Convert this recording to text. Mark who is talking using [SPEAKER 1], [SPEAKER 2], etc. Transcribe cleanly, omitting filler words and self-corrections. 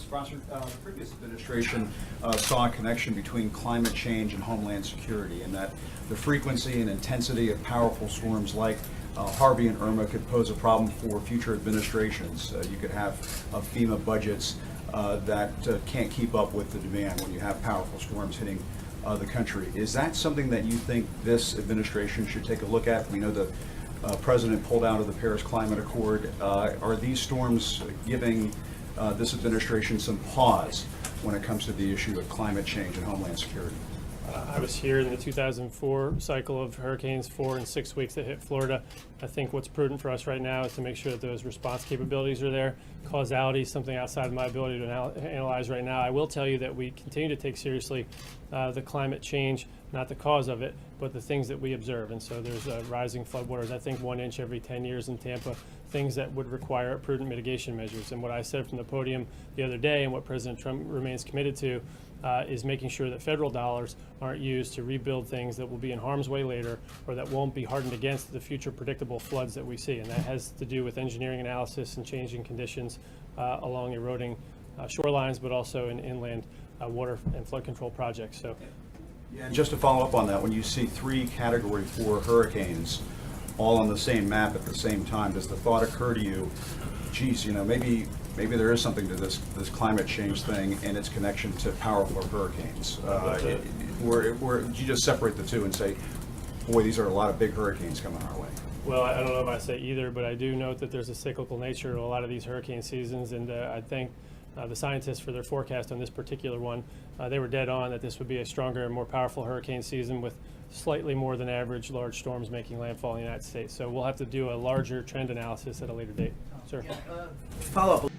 [SPEAKER 1] Sponsor, the previous administration saw a connection between climate change and homeland security, and that the frequency and intensity of powerful storms like Harvey and Irma could pose a problem for future administrations. You could have FEMA budgets that can't keep up with the demand when you have powerful storms hitting the country. Is that something that you think this administration should take a look at? We know the President pulled out of the Paris Climate Accord. Are these storms giving this administration some pause when it comes to the issue of climate change and homeland security?
[SPEAKER 2] I was here in the 2004 cycle of hurricanes, 4 and 6 weeks that hit Florida. I think what's prudent for us right now is to make sure that those response capabilities are there. Causality is something outside of my ability to analyze right now. I will tell you that we continue to take seriously the climate change, not the cause of it, but the things that we observe. And so there's rising floodwaters, I think 1 inch every 10 years in Tampa, things that would require prudent mitigation measures. And what I said from the podium the other day and what President Trump remains committed to is making sure that federal dollars aren't used to rebuild things that will be in harm's way later or that won't be hardened against the future predictable floods that we see. And that has to do with engineering analysis and changing conditions along eroding shorelines, but also in inland water and flood control projects. So,
[SPEAKER 1] yeah, and just to follow up on that, when you see 3 Category 4 hurricanes all on the same map at the same time, does the thought occur to you, geez, you know, maybe there is something to this climate change thing and its connection to powerful hurricanes? Where you just separate the two and say, boy, these are a lot of big hurricanes coming our way?
[SPEAKER 2] Well, I don't know if I say either, but I do note that there's a cyclical nature to a lot of these hurricane seasons, and I thank the scientists for their forecast on this particular one. They were dead on that this would be a stronger and more powerful hurricane season with slightly more than average large storms making landfall in the United States. So we'll have to do a larger trend analysis at a later date. Sir?
[SPEAKER 3] Follow up.